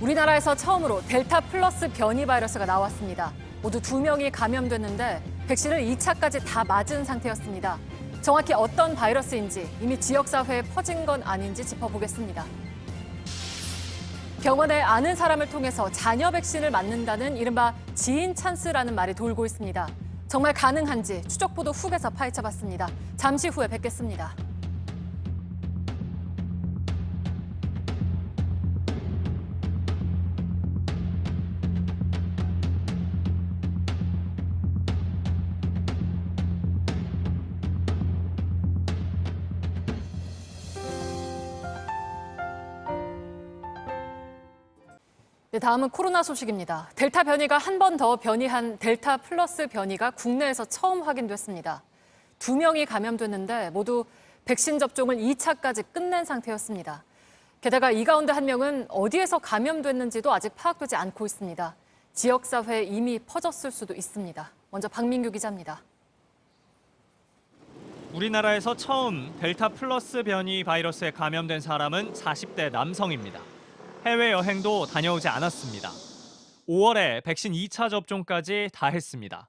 우리나라에서 처음으로 델타 플러스 변이 바이러스가 나왔습니다. 모두 2명이 감염됐는데 백신을 2차까지 다 맞은 상태였습니다. 정확히 어떤 바이러스인지 이미 지역사회에 퍼진 건 아닌지 짚어보겠습니다. 병원에 아는 사람을 통해서 자녀 백신을 맞는다는 이른바 지인 찬스라는 말이 돌고 있습니다. 정말 가능한지 추적보도 훅에서 파헤쳐봤습니다. 잠시 후에 뵙겠습니다. 네, 다음은 코로나 소식입니다. 델타 변이가 한 번 더 변이한 델타 플러스 변이가 국내에서 처음 확인됐습니다. 2명이 감염됐는데 모두 백신 접종을 2차까지 끝낸 상태였습니다. 게다가 이 가운데 1명은 어디에서 감염됐는지도 아직 파악되지 않고 있습니다. 지역사회에 이미 퍼졌을 수도 있습니다. 먼저 박민규 기자입니다. 우리나라에서 처음 델타 플러스 변이 바이러스에 감염된 사람은 40대 남성입니다. 해외여행도 다녀오지 않았습니다. 5월에 백신 2차 접종까지 다 했습니다.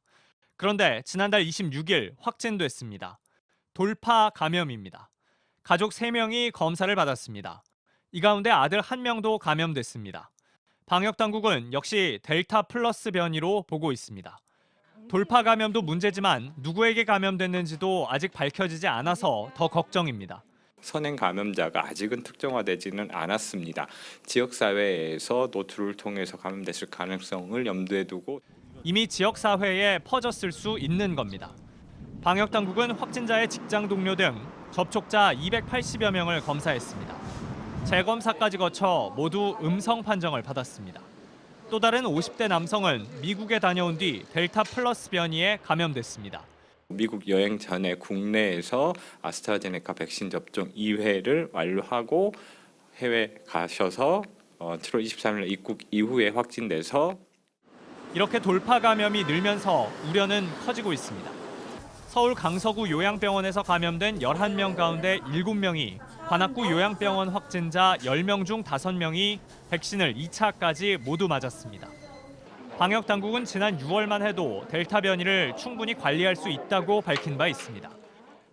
그런데 지난달 26일 확진됐습니다. 돌파 감염입니다. 가족 3명이 검사를 받았습니다. 이 가운데 아들 1명도 감염됐습니다. 방역당국은 역시 델타 플러스 변이로 보고 있습니다. 돌파 감염도 문제지만 누구에게 감염됐는지도 아직 밝혀지지 않아서 더 걱정입니다. 선행 감염자가 아직은 특정화되지는 않았습니다. 지역사회에서 노출을 통해서 감염됐을 가능성을 염두에 두고 이미 지역사회에 퍼졌을 수 있는 겁니다. 방역당국은 확진자의 직장 동료 등 접촉자 280여 명을 검사했습니다. 재검사까지 거쳐 모두 음성 판정을 받았습니다. 또 다른 50대 남성은 미국에 다녀온 뒤 델타 플러스 변이에 감염됐습니다. 미국 여행 전에 국내에서 아스트라제네카 백신 접종 2회를 완료하고 해외 가셔서 7월 23일 입국 이후에 확진돼서 이렇게 돌파 감염이 늘면서 우려는 커지고 있습니다. 서울 강서구 요양병원에서 감염된 11명 가운데 7명이 관악구 요양병원 확진자 10명 중 5명이 백신을 2차까지 모두 맞았습니다. 방역당국은 지난 6월만 해도 델타 변이를 충분히 관리할 수 있다고 밝힌 바 있습니다.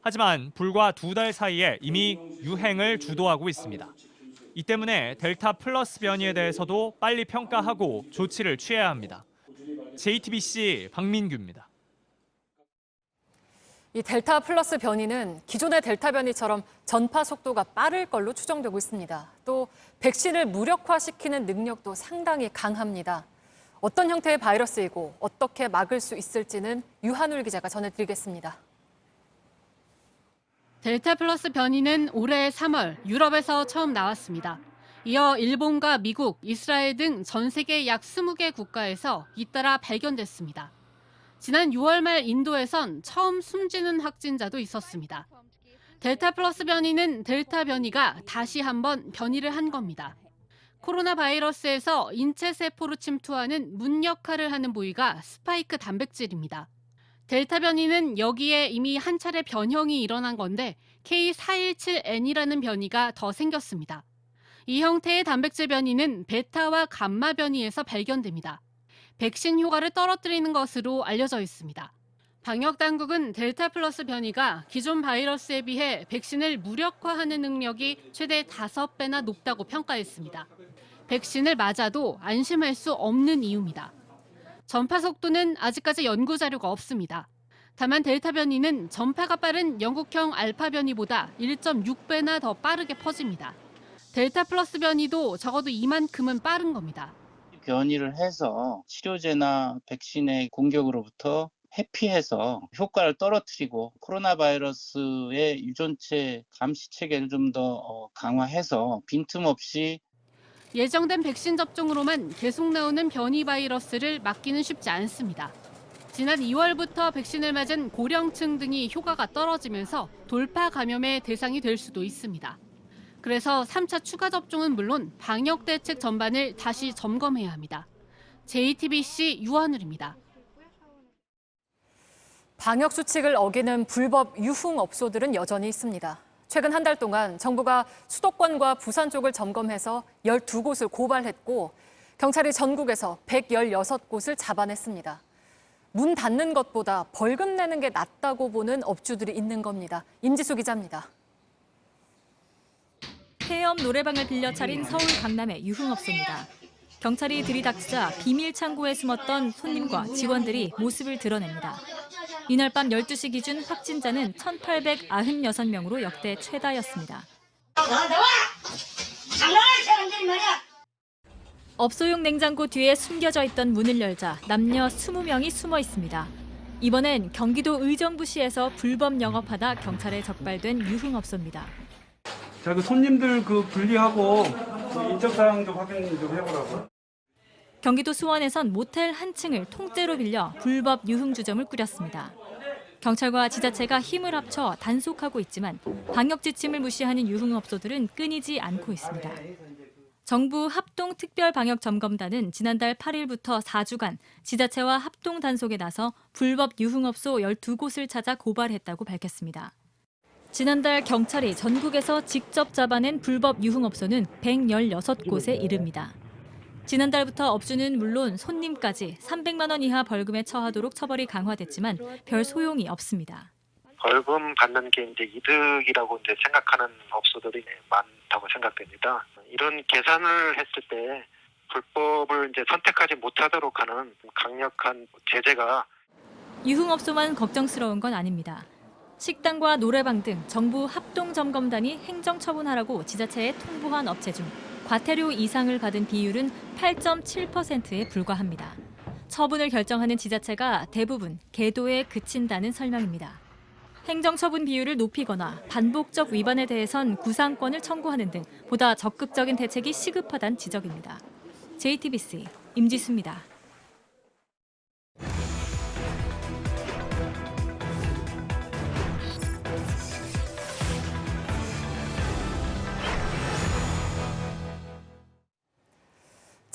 하지만 불과 2달 사이에 이미 유행을 주도하고 있습니다. 이 때문에 델타 플러스 변이에 대해서도 빨리 평가하고 조치를 취해야 합니다. JTBC 박민규입니다. 이 델타 플러스 변이는 기존의 델타 변이처럼 전파 속도가 빠를 걸로 추정되고 있습니다. 또 백신을 무력화시키는 능력도 상당히 강합니다. 어떤 형태의 바이러스이고 어떻게 막을 수 있을지는 유한울 기자가 전해드리겠습니다. 델타 플러스 변이는 올해 3월 유럽에서 처음 나왔습니다. 이어 일본과 미국, 이스라엘 등 전 세계 약 20개 국가에서 잇따라 발견됐습니다. 지난 6월 말 인도에선 처음 숨지는 확진자도 있었습니다. 델타 플러스 변이는 델타 변이가 다시 한번 변이를 한 겁니다. 코로나 바이러스에서 인체 세포로 침투하는 문 역할을 하는 부위가 스파이크 단백질입니다. 델타 변이는 여기에 이미 한 차례 변형이 일어난 건데 K417N이라는 변이가 더 생겼습니다. 이 형태의 단백질 변이는 베타와 감마 변이에서 발견됩니다. 백신 효과를 떨어뜨리는 것으로 알려져 있습니다. 방역당국은 델타 플러스 변이가 기존 바이러스에 비해 백신을 무력화하는 능력이 최대 5배나 높다고 평가했습니다. 백신을 맞아도 안심할 수 없는 이유입니다. 전파 속도는 아직까지 연구 자료가 없습니다. 다만 델타 변이는 전파가 빠른 영국형 알파 변이보다 1.6배나 더 빠르게 퍼집니다. 델타 플러스 변이도 적어도 이만큼은 빠른 겁니다. 변이를 해서 치료제나 백신의 공격으로부터 회피해서 효과를 떨어뜨리고 코로나 바이러스의 유전체 감시 체계를 좀 더 강화해서 빈틈없이 예정된 백신 접종으로만 계속 나오는 변이 바이러스를 막기는 쉽지 않습니다. 지난 2월부터 백신을 맞은 고령층 등이 효과가 떨어지면서 돌파 감염의 대상이 될 수도 있습니다. 그래서 3차 추가 접종은 물론 방역 대책 전반을 다시 점검해야 합니다. JTBC 유한울입니다. 방역 수칙을 어기는 불법 유흥업소들은 여전히 있습니다. 최근 한 달 동안 정부가 수도권과 부산 쪽을 점검해서 12곳을 고발했고 경찰이 전국에서 116곳을 잡아냈습니다. 문 닫는 것보다 벌금 내는 게 낫다고 보는 업주들이 있는 겁니다. 임지수 기자입니다. 폐업 노래방을 빌려 차린 서울 강남의 유흥업소입니다. 경찰이 들이닥치자 비밀 창고에 숨었던 손님과 직원들이 모습을 드러냅니다. 이날 밤 12시 기준 확진자는 1,896명으로 역대 최다였습니다. 업소용 냉장고 뒤에 숨겨져 있던 문을 열자 남녀 20명이 숨어 있습니다. 이번엔 경기도 의정부시에서 불법 영업하다 경찰에 적발된 유흥업소입니다. 자, 그 손님들 분리하고 인적 사항 좀 확인 좀 해보라고. 경기도 수원에선 모텔 한 층을 통째로 빌려 불법 유흥주점을 꾸렸습니다. 경찰과 지자체가 힘을 합쳐 단속하고 있지만 방역 지침을 무시하는 유흥업소들은 끊이지 않고 있습니다. 정부 합동특별방역점검단은 지난달 8일부터 4주간 지자체와 합동 단속에 나서 불법 유흥업소 12곳을 찾아 고발했다고 밝혔습니다. 지난달 경찰이 전국에서 직접 잡아낸 불법 유흥업소는 116곳에 이릅니다. 지난달부터 업주는 물론 손님까지 300만 원 이하 벌금에 처하도록 처벌이 강화됐지만 별 소용이 없습니다. 벌금 받는 게 이제 이득이라고 이제 생각하는 업소들이 많다고 생각됩니다. 이런 계산을 했을 때 불법을 이제 선택하지 못하도록 하는 강력한 제재가 유흥업소만 걱정스러운 건 아닙니다. 식당과 노래방 등 정부 합동점검단이 행정처분하라고 지자체에 통보한 업체 중 과태료 이상을 받은 비율은 8.7%에 불과합니다. 처분을 결정하는 지자체가 대부분 계도에 그친다는 설명입니다. 행정처분 비율을 높이거나 반복적 위반에 대해선 구상권을 청구하는 등 보다 적극적인 대책이 시급하다는 지적입니다. JTBC 임지수입니다.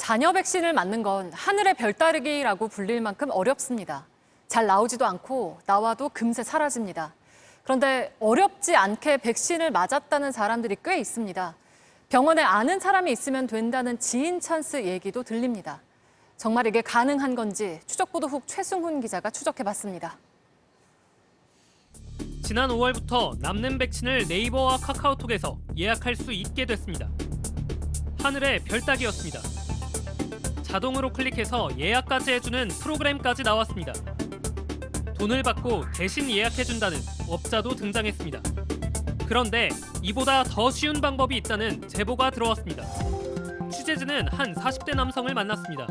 자녀 백신을 맞는 건 하늘의 별 따르기라고 불릴 만큼 어렵습니다. 잘 나오지도 않고 나와도 금세 사라집니다. 그런데 어렵지 않게 백신을 맞았다는 사람들이 꽤 있습니다. 병원에 아는 사람이 있으면 된다는 지인 찬스 얘기도 들립니다. 정말 이게 가능한 건지 추적보도국 최승훈 기자가 추적해봤습니다. 지난 5월부터 남는 백신을 네이버와 카카오톡에서 예약할 수 있게 됐습니다. 하늘의 별 따기였습니다. 자동으로 클릭해서 예약까지 해주는 프로그램까지 나왔습니다. 돈을 받고 대신 예약해준다는 업자도 등장했습니다. 그런데 이보다 더 쉬운 방법이 있다는 제보가 들어왔습니다. 취재진은 한 40대 남성을 만났습니다.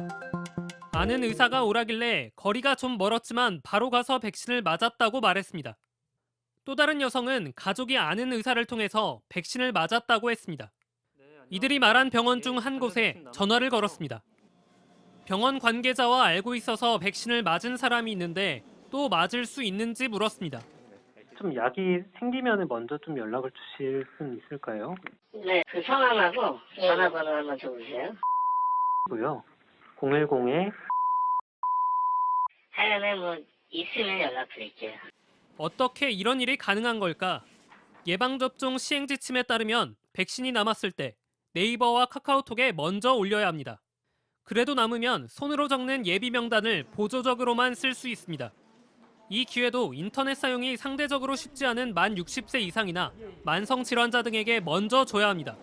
아는 의사가 오라길래 거리가 좀 멀었지만 바로 가서 백신을 맞았다고 말했습니다. 또 다른 여성은 가족이 아는 의사를 통해서 백신을 맞았다고 했습니다. 이들이 말한 병원 중 한 곳에 전화를 걸었습니다. 병원 관계자와 알고 있어서 백신을 맞은 사람이 있는데 또 맞을 수 있는지 물었습니다. 좀 약이 생기면 먼저 좀 연락을 주실 수는 있을까요? 네, 그 성함하고 전화번호 한번 줘보세요. 고요. 010에 하연에 뭐 있으면 연락드릴게요. 어떻게 이런 일이 가능한 걸까? 예방접종 시행 지침에 따르면 백신이 남았을 때 네이버와 카카오톡에 먼저 올려야 합니다. 그래도 남으면 손으로 적는 예비 명단을 보조적으로만 쓸 수 있습니다. 이 기회도 인터넷 사용이 상대적으로 쉽지 않은 만 60세 이상이나 만성 질환자 등에게 먼저 줘야 합니다.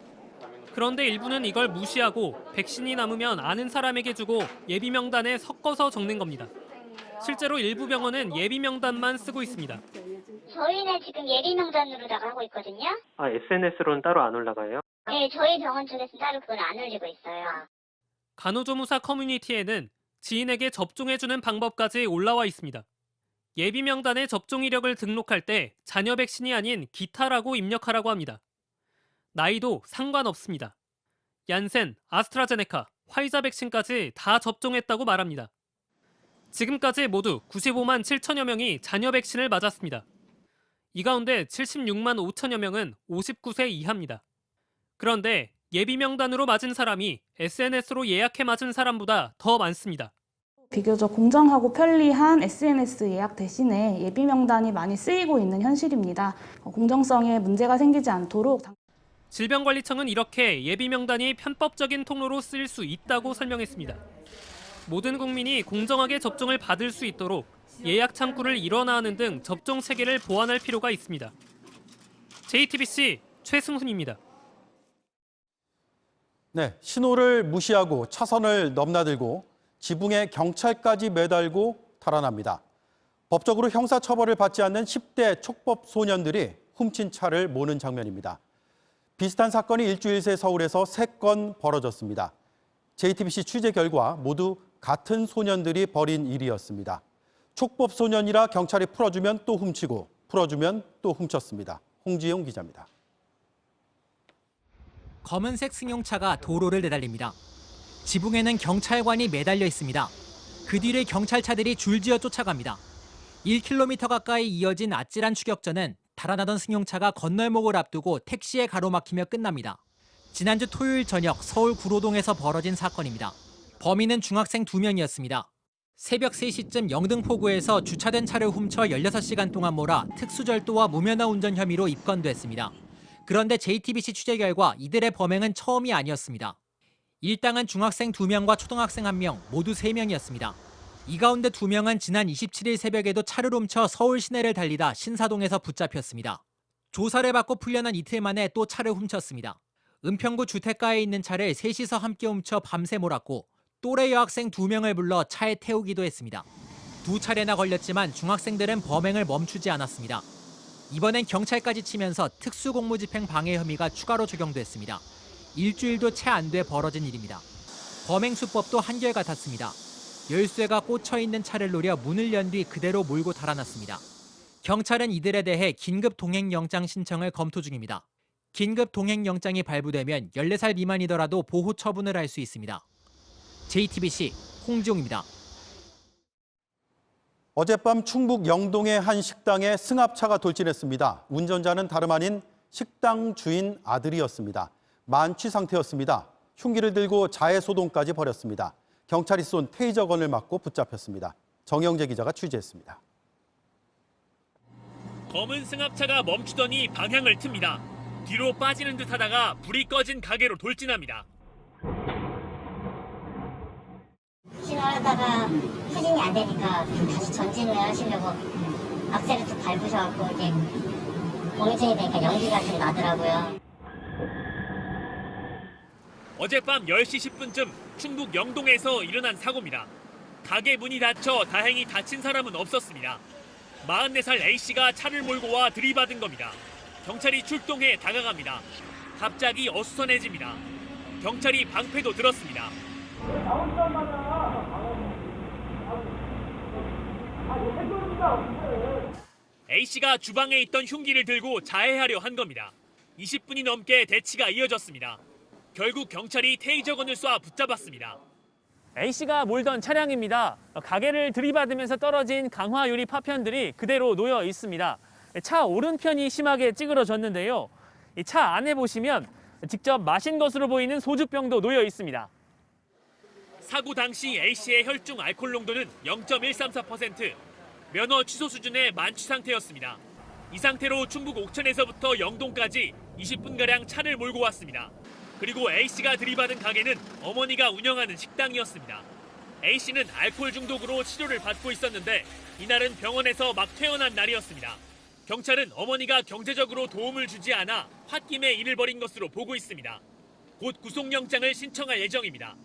그런데 일부는 이걸 무시하고 백신이 남으면 아는 사람에게 주고 예비 명단에 섞어서 적는 겁니다. 실제로 일부 병원은 예비 명단만 쓰고 있습니다. 저희는 지금 예비 명단으로다가 하고 있거든요. SNS로는 따로 안 올라가요? 네, 저희 병원 쪽에서는 따로 그걸 안 올리고 있어요. 간호조무사 커뮤니티에는 지인에게 접종해주는 방법까지 올라와 있습니다. 예비 명단에 접종 이력을 등록할 때 자녀 백신이 아닌 기타라고 입력하라고 합니다. 나이도 상관없습니다. 얀센, 아스트라제네카, 화이자 백신까지 다 접종했다고 말합니다. 지금까지 모두 95만 7천여 명이 자녀 백신을 맞았습니다. 이 가운데 76만 5천여 명은 59세 이하입니다. 그런데 예비 명단으로 맞은 사람이 SNS로 예약해 맞은 사람보다 더 많습니다. 비교적 공정하고 편리한 SNS 예약 대신에 예비 명단이 많이 쓰이고 있는 현실입니다. 공정성에 문제가 생기지 않도록 질병관리청은 이렇게 예비 명단이 편법적인 통로로 쓰일 수 있다고 설명했습니다. 모든 국민이 공정하게 접종을 받을 수 있도록 예약 창구를 일원화하는 등 접종 체계를 보완할 필요가 있습니다. JTBC 최승훈입니다. 네, 신호를 무시하고 차선을 넘나들고 지붕에 경찰까지 매달고 달아납니다. 법적으로 형사처벌을 받지 않는 10대 촉법 소년들이 훔친 차를 모는 장면입니다. 비슷한 사건이 일주일 새 서울에서 3건 벌어졌습니다. JTBC 취재 결과 모두 같은 소년들이 벌인 일이었습니다. 촉법 소년이라 경찰이 풀어주면 또 훔치고 풀어주면 또 훔쳤습니다. 홍지용 기자입니다. 검은색 승용차가 도로를 내달립니다. 지붕에는 경찰관이 매달려 있습니다. 그 뒤를 경찰차들이 줄지어 쫓아갑니다. 1km 가까이 이어진 아찔한 추격전은 달아나던 승용차가 건널목을 앞두고 택시에 가로막히며 끝납니다. 지난주 토요일 저녁 서울 구로동에서 벌어진 사건입니다. 범인은 중학생 2명이었습니다. 새벽 3시쯤 영등포구에서 주차된 차를 훔쳐 16시간 동안 몰아 특수절도와 무면허 운전 혐의로 입건됐습니다. 그런데 JTBC 취재 결과 이들의 범행은 처음이 아니었습니다. 일당은 중학생 2명과 초등학생 1명, 모두 3명이었습니다. 이 가운데 2명은 지난 27일 새벽에도 차를 훔쳐 서울 시내를 달리다 신사동에서 붙잡혔습니다. 조사를 받고 풀려난 이틀 만에 또 차를 훔쳤습니다. 은평구 주택가에 있는 차를 셋이서 함께 훔쳐 밤새 몰았고 또래 여학생 2명을 불러 차에 태우기도 했습니다. 2차례나 걸렸지만 중학생들은 범행을 멈추지 않았습니다. 이번엔 경찰까지 치면서 특수공무집행 방해 혐의가 추가로 적용됐습니다. 일주일도 채 안 돼 벌어진 일입니다. 범행 수법도 한결같았습니다. 열쇠가 꽂혀있는 차를 노려 문을 연 뒤 그대로 몰고 달아났습니다. 경찰은 이들에 대해 긴급 동행영장 신청을 검토 중입니다. 긴급 동행영장이 발부되면 14살 미만이더라도 보호 처분을 할 수 있습니다. JTBC 홍지용입니다. 어젯밤 충북 영동의 한 식당에 승합차가 돌진했습니다. 운전자는 다름 아닌 식당 주인 아들이었습니다. 만취 상태였습니다. 흉기를 들고 자해 소동까지 벌였습니다. 경찰이 쏜 테이저건을 맞고 붙잡혔습니다. 정영재 기자가 취재했습니다. 검은 승합차가 멈추더니 방향을 틉니다. 뒤로 빠지는 듯 하다가 불이 꺼진 가게로 돌진합니다. 신호하다가 후진이 안 되니까 다시 전진을 하시려고 악셀을 툭 밟으셔갖고 이게 공유증이 되니까 연기가 좀 나더라고요. 어젯밤 10시 10분쯤 충북 영동에서 일어난 사고입니다. 가게 문이 닫혀 다행히 다친 사람은 없었습니다. 44살 A씨가 차를 몰고 와 들이받은 겁니다. 경찰이 출동해 다가갑니다. 갑자기 어수선해집니다. 경찰이 방패도 들었습니다. A씨가 주방에 있던 흉기를 들고 자해하려 한 겁니다. 20분이 넘게 대치가 이어졌습니다. 결국 경찰이 테이저건을 쏴 붙잡았습니다. A씨가 몰던 차량입니다. 가게를 들이받으면서 떨어진 강화 유리 파편들이 그대로 놓여 있습니다. 차 오른편이 심하게 찌그러졌는데요. 이 차 안에 보시면 직접 마신 것으로 보이는 소주병도 놓여 있습니다. 사고 당시 A씨의 혈중 알코올 농도는 0.134%, 면허 취소 수준의 만취 상태였습니다. 이 상태로 충북 옥천에서부터 영동까지 20분가량 차를 몰고 왔습니다. 그리고 A씨가 들이받은 가게는 어머니가 운영하는 식당이었습니다. A씨는 알코올 중독으로 치료를 받고 있었는데 이날은 병원에서 막 퇴원한 날이었습니다. 경찰은 어머니가 경제적으로 도움을 주지 않아 홧김에 일을 벌인 것으로 보고 있습니다. 곧 구속영장을 신청할 예정입니다.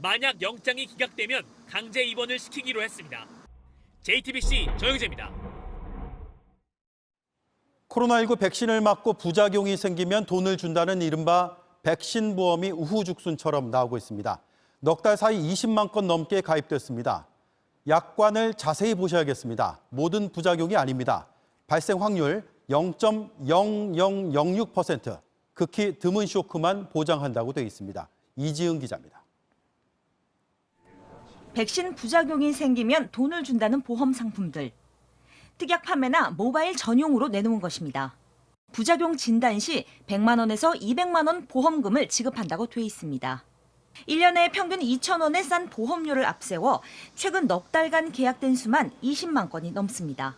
만약 영장이 기각되면 강제 입원을 시키기로 했습니다. JTBC 정영재입니다. 코로나19 백신을 맞고 부작용이 생기면 돈을 준다는 이른바 백신 보험이 우후죽순처럼 나오고 있습니다. 넉 달 사이 20만 건 넘게 가입됐습니다. 약관을 자세히 보셔야겠습니다. 모든 부작용이 아닙니다. 발생 확률 0.0006%, 극히 드문 쇼크만 보장한다고 되어 있습니다. 이지은 기자입니다. 백신 부작용이 생기면 돈을 준다는 보험 상품들. 특약 판매나 모바일 전용으로 내놓은 것입니다. 부작용 진단 시 100만 원에서 200만 원 보험금을 지급한다고 돼 있습니다. 1년에 평균 2,000원의 싼 보험료를 앞세워 최근 넉 달간 계약된 수만 20만 건이 넘습니다.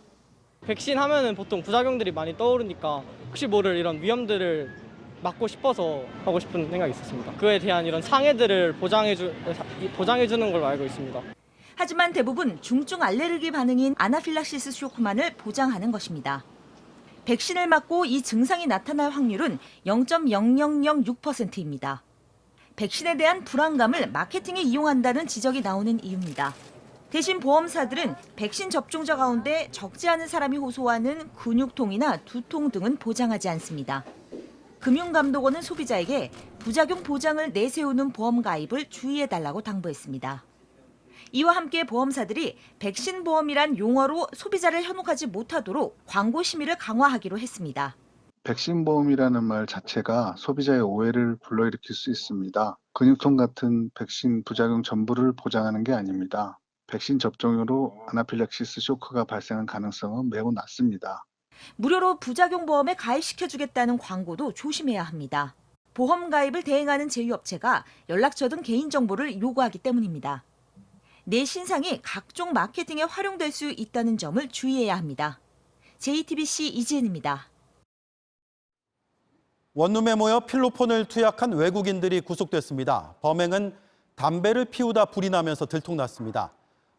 백신 하면은 보통 부작용들이 많이 떠오르니까 혹시 모를 이런 위험들을 막고 싶어서 하고 싶은 생각이 있었습니다. 그에 대한 이런 상해들을 보장해주는 걸로 알고 있습니다. 하지만 대부분 중증 알레르기 반응인 아나필락시스 쇼크만을 보장하는 것입니다. 백신을 맞고 이 증상이 나타날 확률은 0.0006%입니다. 백신에 대한 불안감을 마케팅에 이용한다는 지적이 나오는 이유입니다. 대신 보험사들은 백신 접종자 가운데 적지 않은 사람이 호소하는 근육통이나 두통 등은 보장하지 않습니다. 금융감독원은 소비자에게 부작용 보장을 내세우는 보험 가입을 주의해달라고 당부했습니다. 이와 함께 보험사들이 백신 보험이란 용어로 소비자를 현혹하지 못하도록 광고 심의를 강화하기로 했습니다. 백신 보험이라는 말 자체가 소비자의 오해를 불러일으킬 수 있습니다. 근육통 같은 백신 부작용 전부를 보장하는 게 아닙니다. 백신 접종으로 아나필락시스 쇼크가 발생한 가능성은 매우 낮습니다. 무료로 부작용 보험에 가입시켜주겠다는 광고도 조심해야 합니다. 보험 가입을 대행하는 제휴업체가 연락처 등 개인정보를 요구하기 때문입니다. 내 신상이 각종 마케팅에 활용될 수 있다는 점을 주의해야 합니다. JTBC 이지은입니다. 원룸에 모여 필로폰을 투약한 외국인들이 구속됐습니다. 범행은 담배를 피우다 불이 나면서 들통났습니다.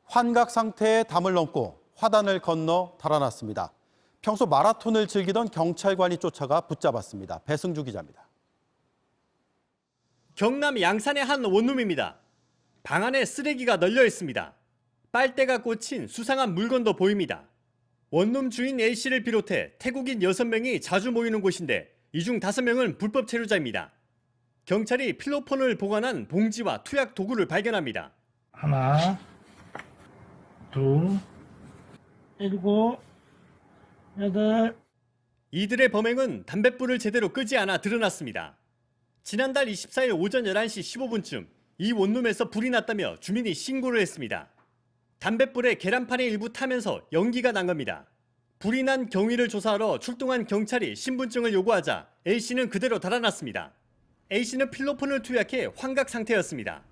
환각 상태에 담을 넘고 화단을 건너 달아났습니다. 평소 마라톤을 즐기던 경찰관이 쫓아가 붙잡았습니다. 배승주 기자입니다. 경남 양산의 한 원룸입니다. 방 안에 쓰레기가 널려 있습니다. 빨대가 꽂힌 수상한 물건도 보입니다. 원룸 주인 A씨를 비롯해 태국인 6명이 자주 모이는 곳인데 이 중 5명은 불법 체류자입니다. 경찰이 필로폰을 보관한 봉지와 투약 도구를 발견합니다. 하나, 둘, 7, 8. 이들의 범행은 담뱃불을 제대로 끄지 않아 드러났습니다. 지난달 24일 오전 11시 15분쯤 이 원룸에서 불이 났다며 주민이 신고를 했습니다. 담뱃불에 계란판이 일부 타면서 연기가 난 겁니다. 불이 난 경위를 조사하러 출동한 경찰이 신분증을 요구하자 A씨는 그대로 달아났습니다. A씨는 필로폰을 투약해 환각 상태였습니다.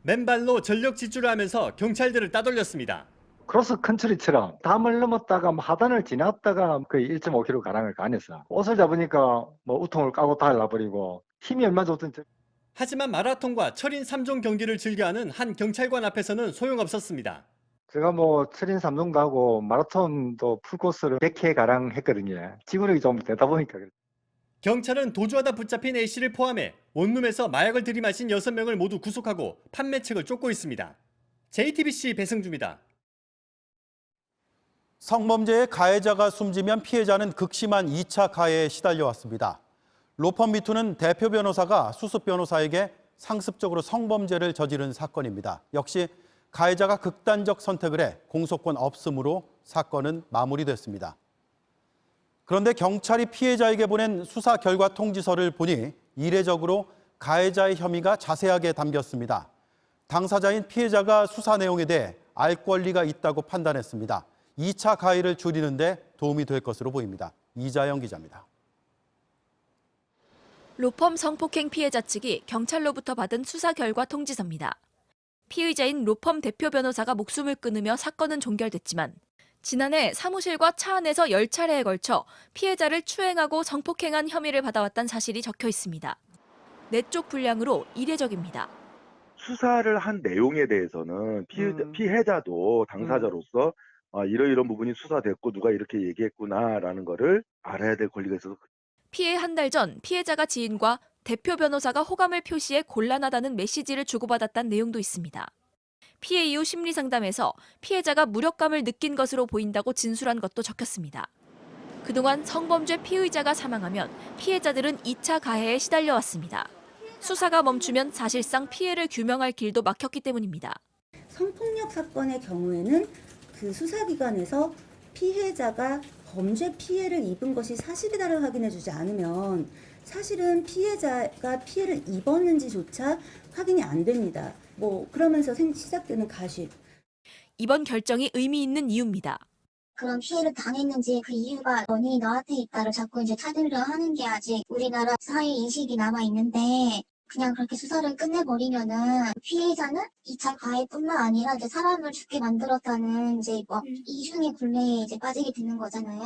맨발로 전력 질주를 하면서 경찰들을 따돌렸습니다. 크로스 컨트리처럼 담을 넘었다가 하단을 지났다가 거의 1.5km 가량을 가면서 옷을 잡으니까 우통을 까고 달라버리고 힘이 얼마 좋든지. 하지만 마라톤과 철인 3종 경기를 즐겨하는 한 경찰관 앞에서는 소용없었습니다. 제가 철인 3종도 하고 마라톤도 풀코스를 100회 가량 했거든요. 지구력이 좀 되다 보니까. 경찰은 도주하다 붙잡힌 A씨를 포함해 원룸에서 마약을 들이마신 6명을 모두 구속하고 판매책을 쫓고 있습니다. JTBC 배승주입니다. 성범죄의 가해자가 숨지면 피해자는 극심한 2차 가해에 시달려왔습니다. 로펌미투는 대표 변호사가 수습 변호사에게 상습적으로 성범죄를 저지른 사건입니다. 역시 가해자가 극단적 선택을 해 공소권 없음으로 사건은 마무리됐습니다. 그런데 경찰이 피해자에게 보낸 수사 결과 통지서를 보니 이례적으로 가해자의 혐의가 자세하게 담겼습니다. 당사자인 피해자가 수사 내용에 대해 알 권리가 있다고 판단했습니다. 2차 가해를 줄이는 데 도움이 될 것으로 보입니다. 이자영 기자입니다. 로펌 성폭행 피해자 측이 경찰로부터 받은 수사 결과 통지서입니다. 피의자인 로펌 대표 변호사가 목숨을 끊으며 사건은 종결됐지만 지난해 사무실과 차 안에서 10차례에 걸쳐 피해자를 추행하고 성폭행한 혐의를 받아왔다는 사실이 적혀 있습니다. 내적 분량으로 이례적입니다. 수사를 한 내용에 대해서는 피해자도 당사자로서 이런 부분이 수사됐고 누가 이렇게 얘기했구나라는 거를 알아야 될 권리가 있어서. 피해 한 달 전 피해자가 지인과 대표 변호사가 호감을 표시해 곤란하다는 메시지를 주고받았다는 내용도 있습니다. 피해 이후 심리상담에서 피해자가 무력감을 느낀 것으로 보인다고 진술한 것도 적혔습니다. 그동안 성범죄 피의자가 사망하면 피해자들은 2차 가해에 시달려왔습니다. 수사가 멈추면 사실상 피해를 규명할 길도 막혔기 때문입니다. 성폭력 사건의 경우에는 그 수사기관에서 피해자가 범죄 피해를 입은 것이 사실이다를 확인해주지 않으면 사실은 피해자가 피해를 입었는지조차 확인이 안 됩니다. 그러면서 시작되는 가십. 이번 결정이 의미 있는 이유입니다. 그런 피해를 당했는지 그 이유가 너한테 있다를 자꾸 찾으려 하는 게 아직 우리나라 사회 인식이 남아 있는데 그냥 그렇게 수사를 끝내버리면은 피해자는 2차 가해뿐만 아니라 이제 사람을 죽게 만들었다는 이제 뭐 이중의 굴레에 이제 빠지게 되는 거잖아요.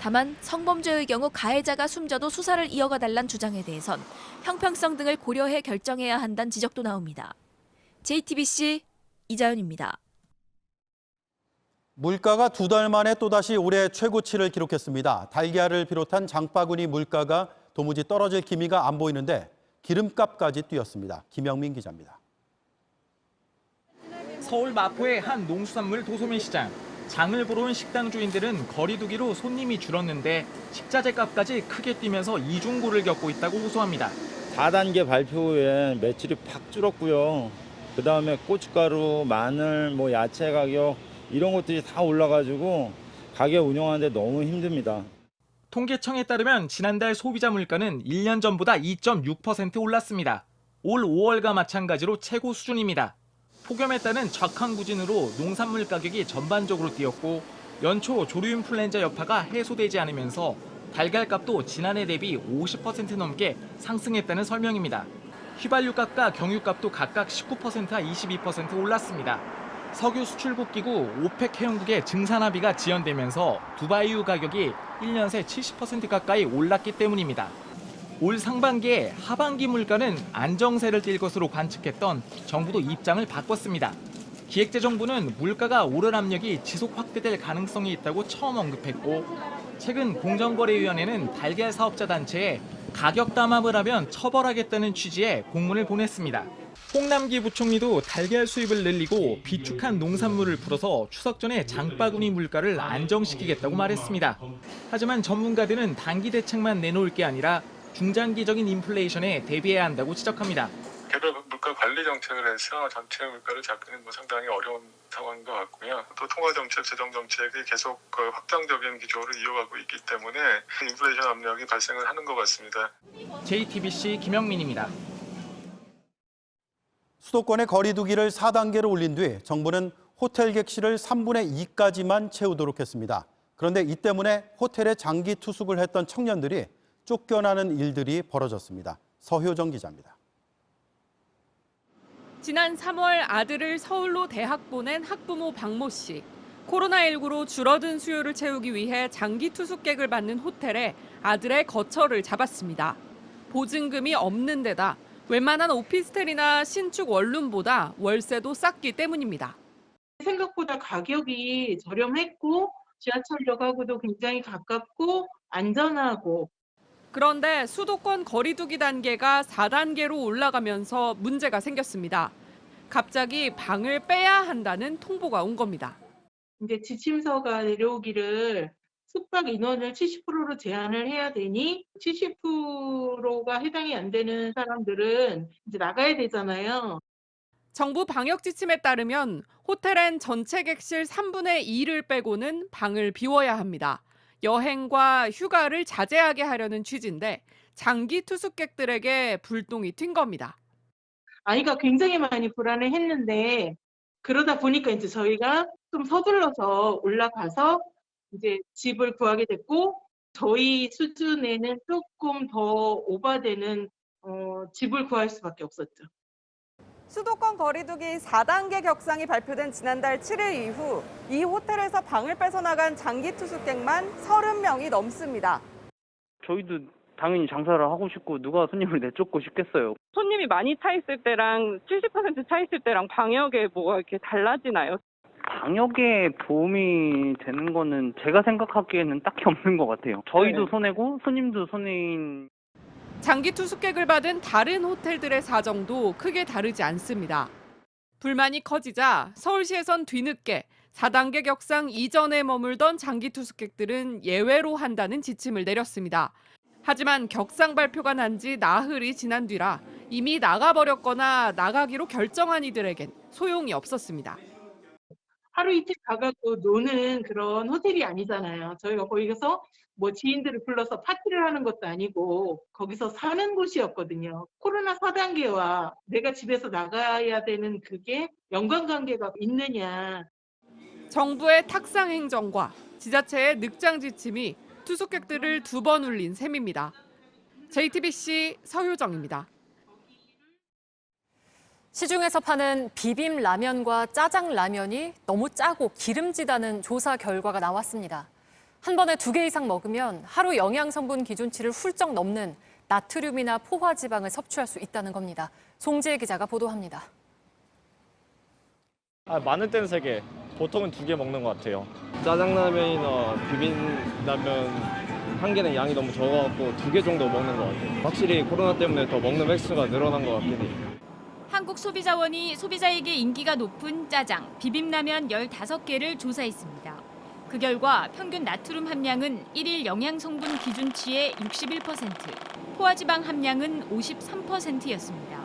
다만 성범죄의 경우 가해자가 숨져도 수사를 이어가 달란 주장에 대해선 형평성 등을 고려해 결정해야 한다는 지적도 나옵니다. JTBC 이자연입니다. 물가가 2달 만에 또다시 올해 최고치를 기록했습니다. 달걀을 비롯한 장바구니 물가가 도무지 떨어질 기미가 안 보이는데 기름값까지 뛰었습니다. 김영민 기자입니다. 서울 마포의 한 농수산물 도소매 시장. 장을 보러 온 식당 주인들은 거리두기로 손님이 줄었는데 식자재 값까지 크게 뛰면서 이중고를 겪고 있다고 호소합니다. 4단계 발표 후에 매출이 팍 줄었고요. 그다음에 고춧가루, 마늘, 뭐 야채 가격 이런 것들이 다 올라가지고 가게 운영하는데 너무 힘듭니다. 통계청에 따르면 지난달 소비자 물가는 1년 전보다 2.6% 올랐습니다. 올 5월과 마찬가지로 최고 수준입니다. 폭염에 따른 적항구진으로 농산물 가격이 전반적으로 뛰었고 연초 조류 인플루엔자 여파가 해소되지 않으면서 달걀값도 지난해 대비 50% 넘게 상승했다는 설명입니다. 휘발유값과 경유값도 각각 19%와 22% 올랐습니다. 석유 수출국 기구 오펙 회원국의 증산합의가 지연되면서 두바이유 가격이 1년 새 70% 가까이 올랐기 때문입니다. 올 상반기에 하반기 물가는 안정세를 띌 것으로 관측했던 정부도 입장을 바꿨습니다. 기획재정부는 물가가 오를 압력이 지속 확대될 가능성이 있다고 처음 언급했고 최근 공정거래위원회는 달걀 사업자 단체에 가격 담합을 하면 처벌하겠다는 취지의 공문을 보냈습니다. 홍남기 부총리도 달걀 수입을 늘리고 비축한 농산물을 풀어서 추석 전에 장바구니 물가를 안정시키겠다고 말했습니다. 하지만 전문가들은 단기 대책만 내놓을 게 아니라 중장기적인 인플레이션에 대비해야 한다고 지적합니다. 개별 물가 관리 정책을 해서 전체 물가를 잡기는 상당히 어려운 상황인 것 같고요. 또 통화 정책, 재정 정책이 계속 확장적인 기조를 이어가고 있기 때문에 인플레이션 압력이 발생을 하는 것 같습니다. JTBC 김영민입니다. 수도권의 거리두기를 4단계로 올린 뒤 정부는 호텔 객실을 3분의 2까지만 채우도록 했습니다. 그런데 이 때문에 호텔에 장기 투숙을 했던 청년들이 쫓겨나는 일들이 벌어졌습니다. 서효정 기자입니다. 지난 3월 아들을 서울로 대학 보낸 학부모 박모 씨. 코로나19로 줄어든 수요를 채우기 위해 장기 투숙객을 받는 호텔에 아들의 거처를 잡았습니다. 보증금이 없는 데다 웬만한 오피스텔이나 신축 원룸보다 월세도 쌌기 때문입니다. 생각보다 가격이 저렴했고 지하철역하고도 굉장히 가깝고 안전하고 그런데 수도권 거리두기 단계가 4단계로 올라가면서 문제가 생겼습니다. 갑자기 방을 빼야 한다는 통보가 온 겁니다. 이제 지침서가 내려오기를 숙박 인원을 70%로 제한을 해야 되니 70%가 해당이 안 되는 사람들은 이제 나가야 되잖아요. 정부 방역 지침에 따르면 호텔엔 전체 객실 3분의 2를 빼고는 방을 비워야 합니다. 여행과 휴가를 자제하게 하려는 취지인데 장기 투숙객들에게 불똥이 튄 겁니다. 아이가 굉장히 많이 불안해했는데 그러다 보니까 이제 저희가 좀 서둘러서 올라가서 이제 집을 구하게 됐고 저희 수준에는 조금 더 오바되는 집을 구할 수밖에 없었죠. 수도권 거리두기 4단계 격상이 발표된 지난달 7일 이후 이 호텔에서 방을 뺏어나간 장기 투숙객만 30명이 넘습니다. 저희도 당연히 장사를 하고 싶고 누가 손님을 내쫓고 싶겠어요. 손님이 많이 차 있을 때랑 70% 차 있을 때랑 방역에 뭐가 이렇게 달라지나요? 방역에 도움이 되는 거는 제가 생각하기에는 딱히 없는 것 같아요. 저희도 손해고 손님도 손해인. 장기 투숙객을 받은 다른 호텔들의 사정도 크게 다르지 않습니다. 불만이 커지자 서울시에선 뒤늦게 4단계 격상 이전에 머물던 장기 투숙객들은 예외로 한다는 지침을 내렸습니다. 하지만 격상 발표가 난 지 나흘이 지난 뒤라 이미 나가버렸거나 나가기로 결정한 이들에겐 소용이 없었습니다. 하루 이틀 가갖고 노는 그런 호텔이 아니잖아요. 저희가 거기서 뭐 지인들을 불러서 파티를 하는 것도 아니고 거기서 사는 곳이었거든요. 코로나 4단계와 내가 집에서 나가야 되는 그게 연관관계가 있느냐. 정부의 탁상 행정과 지자체의 늑장 지침이 투숙객들을 2번 울린 셈입니다. JTBC 서효정입니다. 시중에서 파는 비빔 라면과 짜장 라면이 너무 짜고 기름지다는 조사 결과가 나왔습니다. 한 번에 2개 이상 먹으면 하루 영양 성분 기준치를 훌쩍 넘는 나트륨이나 포화지방을 섭취할 수 있다는 겁니다. 송지혜 기자가 보도합니다. 많을 때는 3개, 보통은 2개 먹는 것 같아요. 짜장라면이나 비빔라면 1개는 양이 너무 적어갖고 2개 정도 먹는 것 같아요. 확실히 코로나 때문에 더 먹는 횟수가 늘어난 것 같긴 해요. 한국소비자원이 소비자에게 인기가 높은 짜장, 비빔라면 15개를 조사했습니다. 그 결과 평균 나트륨 함량은 1일 영양성분 기준치의 61%, 포화지방 함량은 53%였습니다.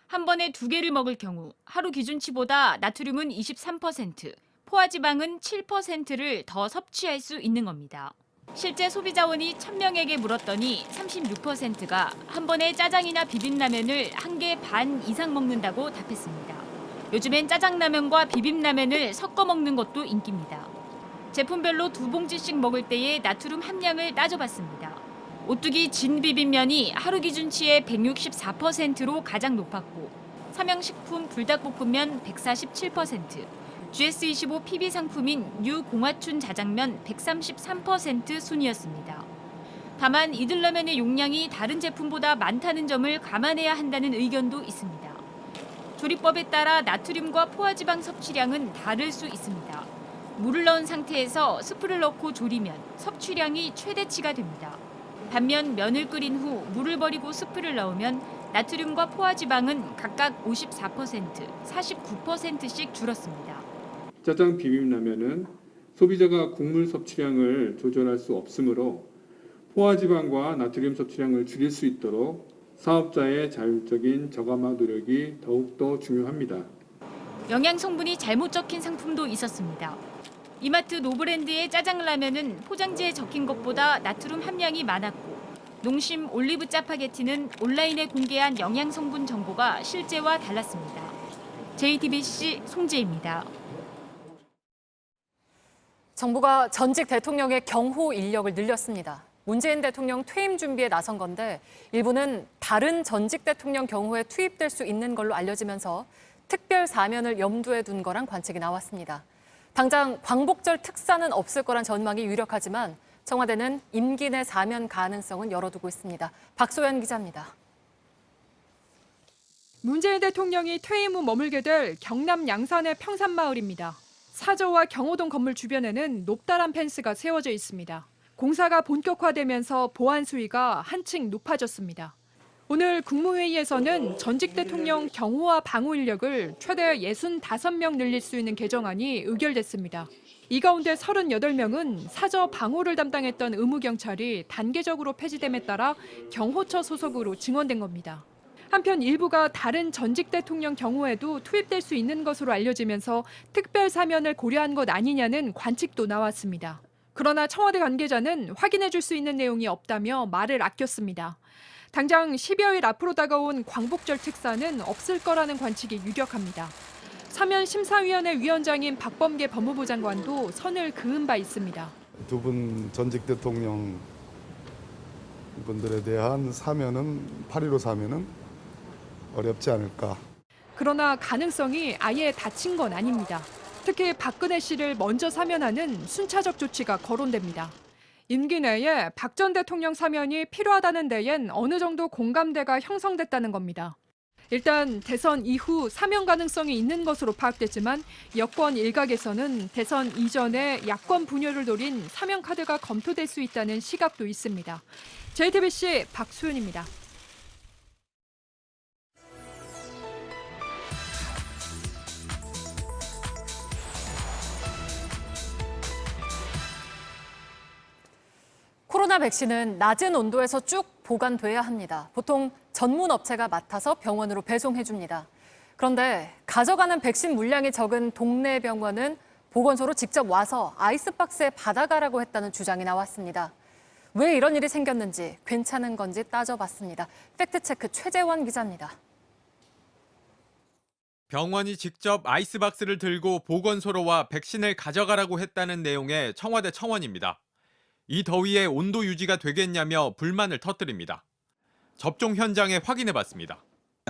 한 번에 2개를 먹을 경우 하루 기준치보다 나트륨은 23%, 포화지방은 7%를 더 섭취할 수 있는 겁니다. 실제 소비자원이 1000명에게 물었더니 36%가 한 번에 짜장이나 비빔라면을 1개 반 이상 먹는다고 답했습니다. 요즘엔 짜장라면과 비빔라면을 섞어 먹는 것도 인기입니다. 제품별로 2봉지씩 먹을 때의 나트륨 함량을 따져봤습니다. 오뚜기 진비빔면이 하루 기준치의 164%로 가장 높았고, 삼양식품 불닭볶음면 147%, GS25 PB 상품인 뉴공화춘 자장면 133% 순이었습니다. 다만 이들 라면의 용량이 다른 제품보다 많다는 점을 감안해야 한다는 의견도 있습니다. 조리법에 따라 나트륨과 포화지방 섭취량은 다를 수 있습니다. 물을 넣은 상태에서 스프를 넣고 조리면 섭취량이 최대치가 됩니다. 반면 면을 끓인 후 물을 버리고 스프를 넣으면 나트륨과 포화지방은 각각 54%, 49%씩 줄었습니다. 짜장 비빔라면은 소비자가 국물 섭취량을 조절할 수 없으므로 포화지방과 나트륨 섭취량을 줄일 수 있도록 사업자의 자율적인 저감화 노력이 더욱더 중요합니다. 영양 성분이 잘못 적힌 상품도 있었습니다. 이마트 노브랜드의 짜장라면은 포장지에 적힌 것보다 나트륨 함량이 많았고, 농심 올리브 짜파게티는 온라인에 공개한 영양 성분 정보가 실제와 달랐습니다. JTBC 송지혜입니다. 정부가 전직 대통령의 경호 인력을 늘렸습니다. 문재인 대통령 퇴임 준비에 나선 건데 일부는 다른 전직 대통령 경호에 투입될 수 있는 걸로 알려지면서 특별 사면을 염두에 둔 거란 관측이 나왔습니다. 당장 광복절 특사는 없을 거란 전망이 유력하지만 청와대는 임기 내 사면 가능성은 열어두고 있습니다. 박소연 기자입니다. 문재인 대통령이 퇴임 후 머물게 될 경남 양산의 평산마을입니다. 사저와 경호동 건물 주변에는 높다란 펜스가 세워져 있습니다. 공사가 본격화되면서 보안 수위가 한층 높아졌습니다. 오늘 국무회의에서는 전직 대통령 경호와 방호 인력을 최대 65명 늘릴 수 있는 개정안이 의결됐습니다. 이 가운데 38명은 사저 방호를 담당했던 의무경찰이 단계적으로 폐지됨에 따라 경호처 소속으로 증원된 겁니다. 한편 일부가 다른 전직 대통령 경호에도 투입될 수 있는 것으로 알려지면서 특별 사면을 고려한 것 아니냐는 관측도 나왔습니다. 그러나 청와대 관계자는 확인해 줄 수 있는 내용이 없다며 말을 아꼈습니다. 당장 10여일 앞으로 다가온 광복절 특사는 없을 거라는 관측이 유력합니다. 사면심사위원회 위원장인 박범계 법무부 장관도 선을 그은 바 있습니다. 2분 전직 대통령 분들에 대한 사면은 8.15 사면은 어렵지 않을까. 그러나 가능성이 아예 닫힌 건 아닙니다. 특히 박근혜 씨를 먼저 사면하는 순차적 조치가 거론됩니다. 임기 내에 박 전 대통령 사면이 필요하다는 데엔 어느 정도 공감대가 형성됐다는 겁니다. 일단 대선 이후 사면 가능성이 있는 것으로 파악됐지만 여권 일각에서는 대선 이전에 야권 분열을 노린 사면 카드가 검토될 수 있다는 시각도 있습니다. JTBC 박수연입니다. 코로나 백신은 낮은 온도에서 쭉 보관돼야 합니다. 보통 전문 업체가 맡아서 병원으로 배송해줍니다. 그런데 가져가는 백신 물량이 적은 동네 병원은 보건소로 직접 와서 아이스박스에 받아가라고 했다는 주장이 나왔습니다. 왜 이런 일이 생겼는지, 괜찮은 건지 따져봤습니다. 팩트체크 최재원 기자입니다. 병원이 직접 아이스박스를 들고 보건소로 와 백신을 가져가라고 했다는 내용의 청와대 청원입니다. 이 더위에 온도 유지가 되겠냐며 불만을 터뜨립니다. 접종 현장에 확인해봤습니다.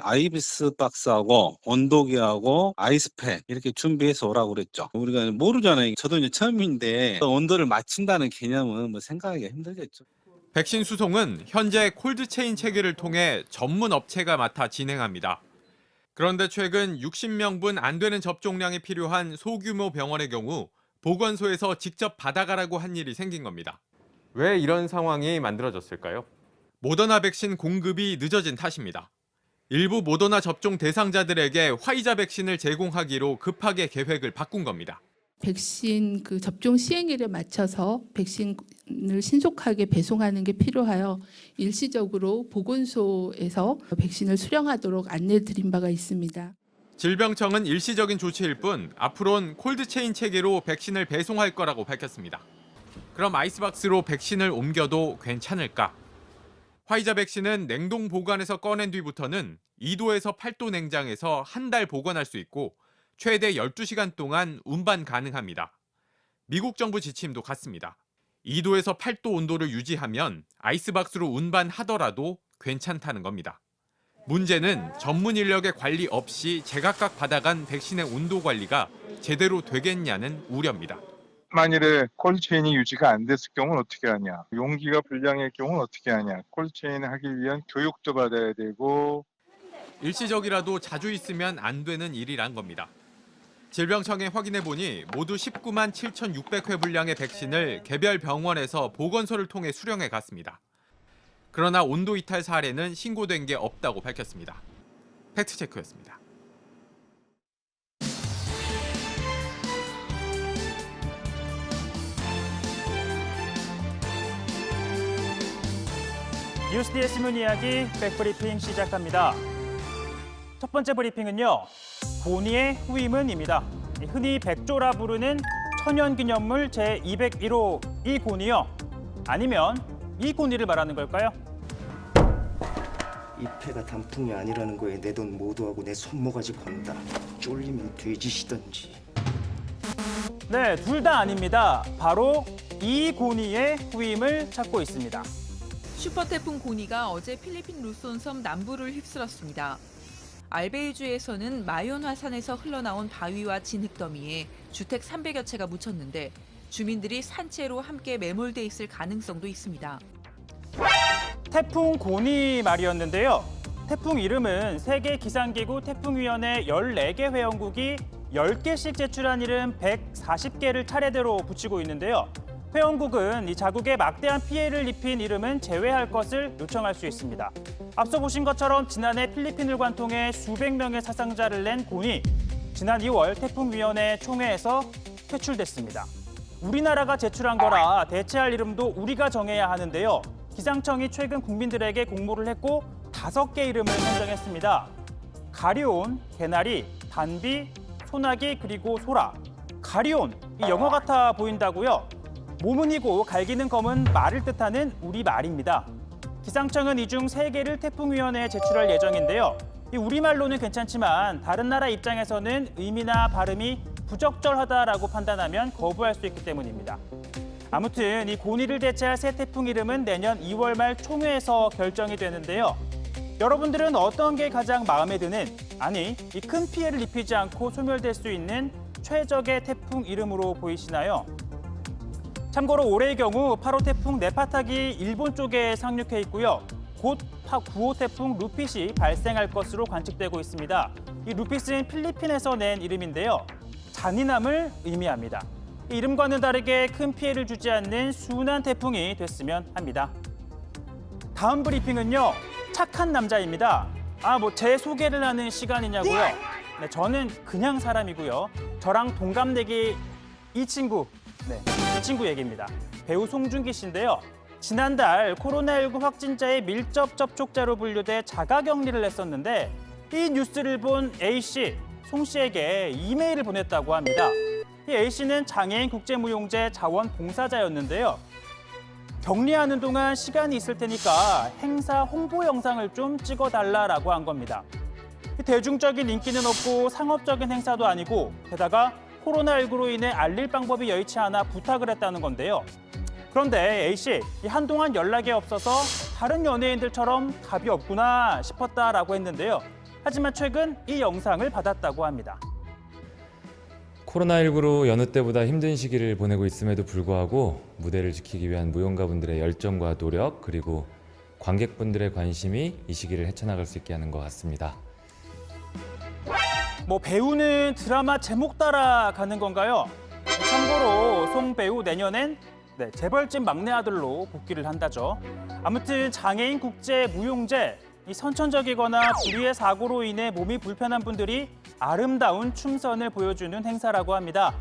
아이스박스하고 온도계하고 아이스팩 이렇게 준비해서 오라고 그랬죠. 우리가 모르잖아요. 저도 이제 처음인데 온도를 맞춘다는 개념은 뭐 생각하기가 힘들겠죠. 백신 수송은 현재 콜드체인 체계를 통해 전문 업체가 맡아 진행합니다. 그런데 최근 60명분 안 되는 접종량이 필요한 소규모 병원의 경우 보건소에서 직접 받아가라고 한 일이 생긴 겁니다. 왜 이런 상황이 만들어졌을까요? 모더나 백신 공급이 늦어진 탓입니다. 일부 모더나 접종 대상자들에게 화이자 백신을 제공하기로 급하게 계획을 바꾼 겁니다. 백신 접종 시행일에 맞춰서 백신을 신속하게 배송하는 게 필요하여 일시적으로 보건소에서 백신을 수령하도록 안내드린 바가 있습니다. 질병청은 일시적인 조치일 뿐 앞으로는 콜드체인 체계로 백신을 배송할 거라고 밝혔습니다. 그럼 아이스박스로 백신을 옮겨도 괜찮을까? 화이자 백신은 냉동 보관에서 꺼낸 뒤부터는 2도에서 8도 냉장에서 한 달 보관할 수 있고 최대 12시간 동안 운반 가능합니다. 미국 정부 지침도 같습니다. 2도에서 8도 온도를 유지하면 아이스박스로 운반하더라도 괜찮다는 겁니다. 문제는 전문 인력의 관리 없이 제각각 받아간 백신의 온도 관리가 제대로 되겠냐는 우려입니다. 만일에 콜드체인이 유지가 안 됐을 경우는 어떻게 하냐. 용기가 불량일 경우는 어떻게 하냐. 콜드체인을 하기 위한 교육도 받아야 되고. 일시적이라도 자주 있으면 안 되는 일이란 겁니다. 질병청에 확인해보니 모두 19만 7,600회 분량의 백신을 개별 병원에서 보건소를 통해 수령해 갔습니다. 그러나 온도 이탈 사례는 신고된 게 없다고 밝혔습니다. 팩트체크였습니다. 뉴스디의 신문 이야기 백브리핑 시작합니다. 첫 번째 브리핑은요. 고니의 후임은입니다. 흔히 백조라 부르는 천연기념물 제201호 이 고니요. 아니면 이 고니를 말하는 걸까요? 이 패가 단풍이 아니라는 거에 내 돈 모두하고 내 손모가지 건다. 쫄리면 돼지시던지. 네, 둘 다 아닙니다. 바로 이 고니의 후임을 찾고 있습니다. 슈퍼태풍 고니가 어제 필리핀 루손 섬 남부를 휩쓸었습니다. 알베이주에서는 마연화산에서 흘러나온 바위와 진흙더미에 주택 300여 채가 묻혔는데 주민들이 산채로 함께 매몰돼 있을 가능성도 있습니다. 태풍 고니 말이었는데요. 태풍 이름은 세계기상기구 태풍위원회 14개 회원국이 10개씩 제출한 이름 140개를 차례대로 붙이고 있는데요. 회원국은 이 자국에 막대한 피해를 입힌 이름은 제외할 것을 요청할 수 있습니다. 앞서 보신 것처럼 지난해 필리핀을 관통해 수백 명의 사상자를 낸 고니. 지난 2월 태풍위원회 총회에서 퇴출됐습니다. 우리나라가 제출한 거라 대체할 이름도 우리가 정해야 하는데요. 기상청이 최근 국민들에게 공모를 했고 5개 이름을 선정했습니다. 가리온, 개나리, 단비, 소나기 그리고 소라. 가리온, 이 영어 같아 보인다고요? 모문이고 갈기는 검은 말을 뜻하는 우리말입니다. 기상청은 이 중 3개를 태풍위원회에 제출할 예정인데요. 이 우리말로는 괜찮지만 다른 나라 입장에서는 의미나 발음이 부적절하다라고 판단하면 거부할 수 있기 때문입니다. 아무튼 이 고니를 대체할 새 태풍 이름은 내년 2월 말 총회에서 결정이 되는데요. 여러분들은 어떤 게 가장 마음에 드는, 아니 이 큰 피해를 입히지 않고 소멸될 수 있는 최적의 태풍 이름으로 보이시나요? 참고로 올해의 경우 8호 태풍 네파탁이 일본 쪽에 상륙해 있고요. 곧 9호 태풍 루핏이 발생할 것으로 관측되고 있습니다. 이 루핏은 필리핀에서 낸 이름인데요. 잔인함을 의미합니다. 이 이름과는 다르게 큰 피해를 주지 않는 순한 태풍이 됐으면 합니다. 다음 브리핑은요. 착한 남자입니다. 제 소개를 하는 시간이냐고요? 네, 저는 그냥 사람이고요. 저랑 동갑내기 이 친구 얘기입니다. 배우 송중기 씨인데요. 지난달 코로나19 확진자의 밀접 접촉자로 분류돼 자가격리를 했었는데 이 뉴스를 본 A씨, 송 씨에게 이메일을 보냈다고 합니다. 이 A씨는 장애인 국제무용재 자원봉사자였는데요. 격리하는 동안 시간이 있을 테니까 행사 홍보 영상을 좀 찍어달라고 한 겁니다. 대중적인 인기는 없고 상업적인 행사도 아니고 게다가 코로나19로 인해 알릴 방법이 여의치 않아 부탁을 했다는 건데요. 그런데 A씨, 한동안 연락이 없어서 다른 연예인들처럼 답이 없구나 싶었다라고 했는데요. 하지만 최근 이 영상을 받았다고 합니다. 코로나19로 여느 때보다 힘든 시기를 보내고 있음에도 불구하고 무대를 지키기 위한 무용가분들의 열정과 노력, 그리고 관객분들의 관심이 이 시기를 헤쳐나갈 수 있게 하는 것 같습니다. 뭐 배우는 드라마 제목 따라 가는 건가요? 참고로 송 배우 내년엔 재벌집 막내 아들로 복귀를 한다죠. 아무튼 장애인 국제 무용제, 이 선천적이거나 불의의 사고로 인해 몸이 불편한 분들이 아름다운 춤선을 보여주는 행사라고 합니다.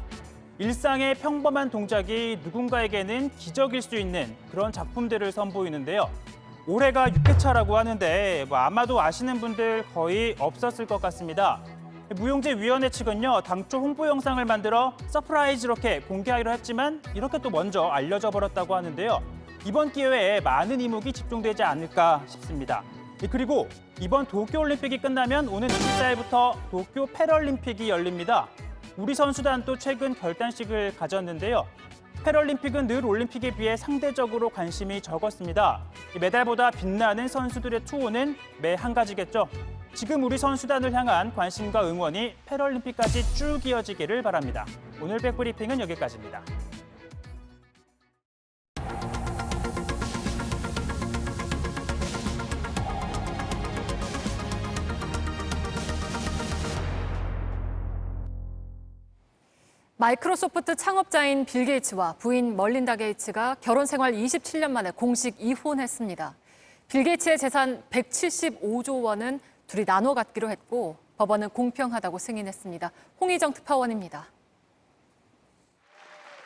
일상의 평범한 동작이 누군가에게는 기적일 수 있는 그런 작품들을 선보이는데요. 올해가 6회차라고 하는데 아마도 아시는 분들 거의 없었을 것 같습니다. 무용제위원회 측은요, 당초 홍보 영상을 만들어 서프라이즈 이렇게 공개하기로 했지만 이렇게 또 먼저 알려져 버렸다고 하는데요. 이번 기회에 많은 이목이 집중되지 않을까 싶습니다. 그리고 이번 도쿄올림픽이 끝나면 오는 24일부터 도쿄 패럴림픽이 열립니다. 우리 선수단도 최근 결단식을 가졌는데요. 패럴림픽은 늘 올림픽에 비해 상대적으로 관심이 적었습니다. 메달보다 빛나는 선수들의 투혼은 매 한 가지겠죠. 지금 우리 선수단을 향한 관심과 응원이 패럴림픽까지 쭉 이어지기를 바랍니다. 오늘 백브리핑은 여기까지입니다. 마이크로소프트 창업자인 빌 게이츠와 부인 멀린다 게이츠가 결혼 생활 27년 만에 공식 이혼했습니다. 빌 게이츠의 재산 175조 원은 둘이 나눠 갖기로 했고 법원은 공평하다고 승인했습니다. 홍희정 특파원입니다.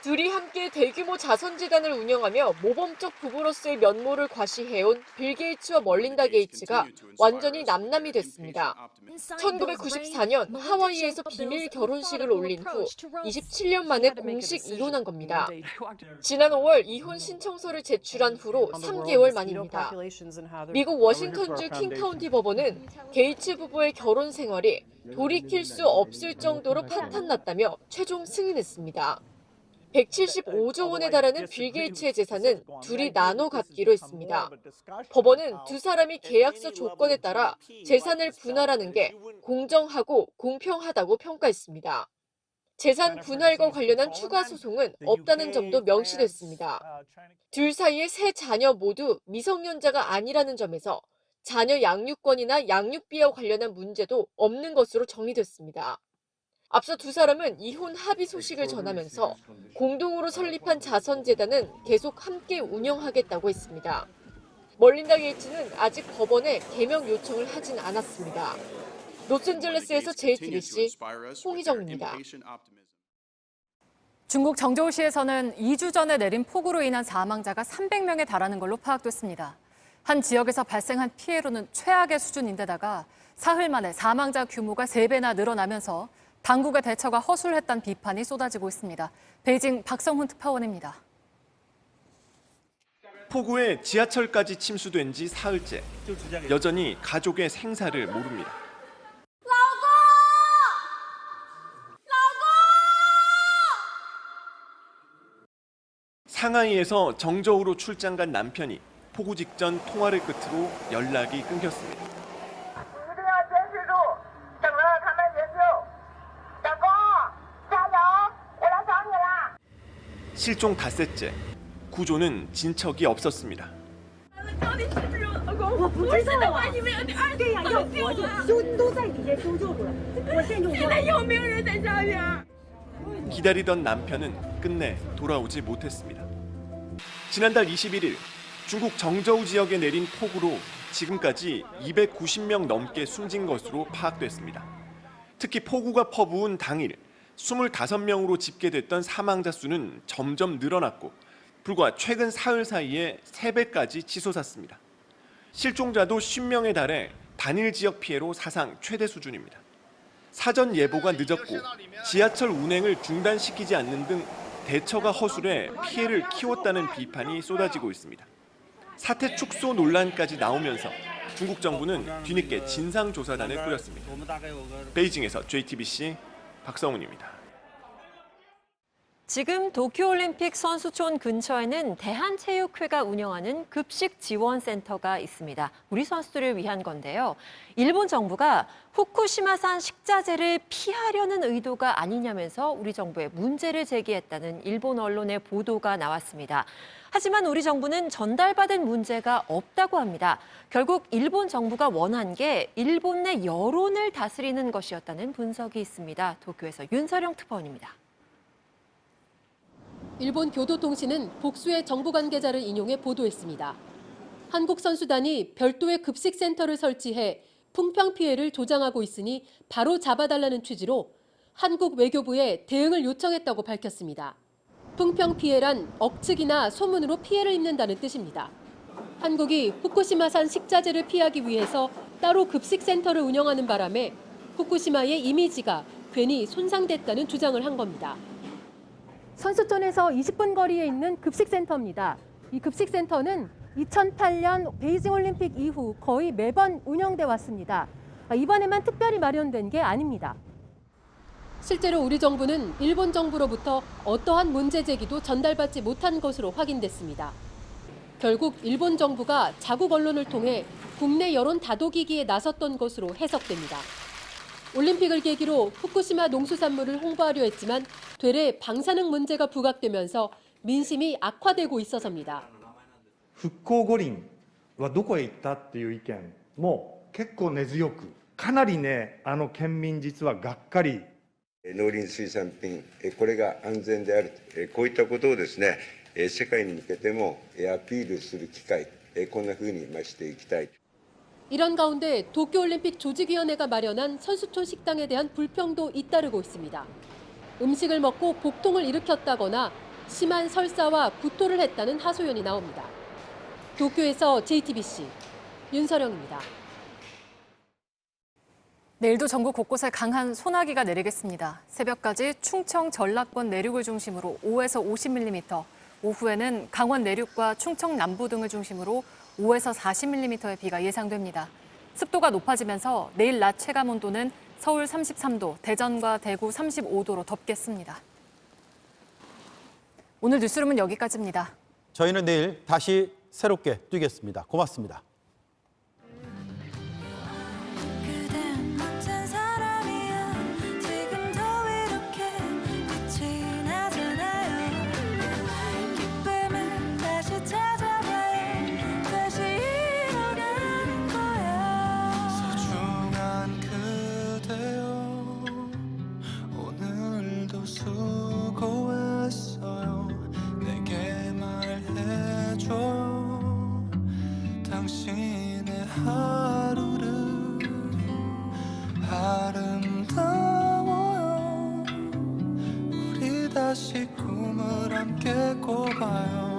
둘이 함께 대규모 자선재단을 운영하며 모범적 부부로서의 면모를 과시해온 빌 게이츠와 멀린다 게이츠가 완전히 남남이 됐습니다. 1994년 하와이에서 비밀 결혼식을 올린 후 27년 만에 공식 이혼한 겁니다. 지난 5월 이혼 신청서를 제출한 후로 3개월 만입니다. 미국 워싱턴주 킹카운티 법원은 게이츠 부부의 결혼 생활이 돌이킬 수 없을 정도로 파탄났다며 최종 승인했습니다. 175조 원에 달하는 빌 게이츠의 재산은 둘이 나눠 갖기로 했습니다. 법원은 두 사람이 계약서 조건에 따라 재산을 분할하는 게 공정하고 공평하다고 평가했습니다. 재산 분할과 관련한 추가 소송은 없다는 점도 명시됐습니다. 둘 사이의 세 자녀 모두 미성년자가 아니라는 점에서 자녀 양육권이나 양육비와 관련한 문제도 없는 것으로 정리됐습니다. 앞서 두 사람은 이혼 합의 소식을 전하면서 공동으로 설립한 자선재단은 계속 함께 운영하겠다고 했습니다. 멀린다 게이츠는 아직 법원에 개명 요청을 하진 않았습니다. 로스앤젤레스에서 JTBC 홍희정입니다. 중국 정저우시에서는 2주 전에 내린 폭우로 인한 사망자가 300명에 달하는 걸로 파악됐습니다. 한 지역에서 발생한 피해로는 최악의 수준인데다가 사흘 만에 사망자 규모가 3배나 늘어나면서 당국의 대처가 허술했다는 비판이 쏟아지고 있습니다. 베이징 박성훈 특파원입니다. 폭우에 지하철까지 침수된 지 사흘째. 여전히 가족의 생사를 모릅니다. 상하이에서 정저우로 출장 간 남편이 폭우 직전 통화를 끝으로 연락이 끊겼습니다. 실종 닷새째, 구조는 진척이 없었습니다. 기다리던 남편은 끝내 돌아오지 못했습니다. 지난달 21일 중국 정저우 지역에 내린 폭우로 지금까지 290명 넘게 숨진 것으로 파악됐습니다. 특히 폭우가 퍼부은 당일 25명으로 집계됐던 사망자 수는 점점 늘어났고 불과 최근 사흘 사이에 3배까지 치솟았습니다. 실종자도 10명에 달해 단일 지역 피해로 사상 최대 수준입니다. 사전 예보가 늦었고 지하철 운행을 중단시키지 않는 등 대처가 허술해 피해를 키웠다는 비판이 쏟아지고 있습니다. 사태 축소 논란까지 나오면서 중국 정부는 뒤늦게 진상조사단을 꾸렸습니다. 베이징에서 JTBC 박성훈입니다. 지금 도쿄올림픽 선수촌 근처에는 대한체육회가 운영하는 급식 지원센터가 있습니다. 우리 선수들을 위한 건데요. 일본 정부가 후쿠시마산 식자재를 피하려는 의도가 아니냐면서 우리 정부에 문제를 제기했다는 일본 언론의 보도가 나왔습니다. 하지만 우리 정부는 전달받은 문제가 없다고 합니다. 결국 일본 정부가 원한 게 일본 내 여론을 다스리는 것이었다는 분석이 있습니다. 도쿄에서 윤서령 특파원입니다. 일본 교도통신은 복수의 정부 관계자를 인용해 보도했습니다. 한국 선수단이 별도의 급식센터를 설치해 풍평 피해를 조장하고 있으니 바로 잡아달라는 취지로 한국 외교부에 대응을 요청했다고 밝혔습니다. 풍평 피해란 억측이나 소문으로 피해를 입는다는 뜻입니다. 한국이 후쿠시마산 식자재를 피하기 위해서 따로 급식센터를 운영하는 바람에 후쿠시마의 이미지가 괜히 손상됐다는 주장을 한 겁니다. 선수촌에서 20분 거리에 있는 급식센터입니다. 이 급식센터는 2008년 베이징 올림픽 이후 거의 매번 운영돼 왔습니다. 이번에만 특별히 마련된 게 아닙니다. 실제로 우리 정부는 일본 정부로부터 어떠한 문제 제기도 전달받지 못한 것으로 확인됐습니다. 결국 일본 정부가 자국 언론을 통해 국내 여론 다독이기에 나섰던 것으로 해석됩니다. 올림픽을 계기로 후쿠시마 농수산물을 홍보하려 했지만 되레 방사능 문제가 부각되면서 민심이 악화되고 있어서입니다. 復興五輪はどこへ行ったっていう意見も結構根強く、かなりね、県民実はがっかり。農林水産品、これが安全である、こういったことをですね、世界に向けてもアピールする機会、こんなふうにしていきたい。 이런 가운데 도쿄올림픽 조직위원회가 마련한 선수촌 식당에 대한 불평도 잇따르고 있습니다. 음식을 먹고 복통을 일으켰다거나 심한 설사와 구토를 했다는 하소연이 나옵니다. 도쿄에서 JTBC 윤서령입니다. 내일도 전국 곳곳에 강한 소나기가 내리겠습니다. 새벽까지 충청 전라권 내륙을 중심으로 5에서 50mm, 오후에는 강원 내륙과 충청 남부 등을 중심으로 5에서 40mm의 비가 예상됩니다. 습도가 높아지면서 내일 낮 최감 온도는 서울 33도, 대전과 대구 35도로 덥겠습니다. 오늘 뉴스룸은 여기까지입니다. 저희는 내일 다시 새롭게 뛰겠습니다. 고맙습니다. 수고했어요. 내게 말해줘요. 당신의 하루를 아름다워요. 우리 다시 꿈을 함께 꿔봐요.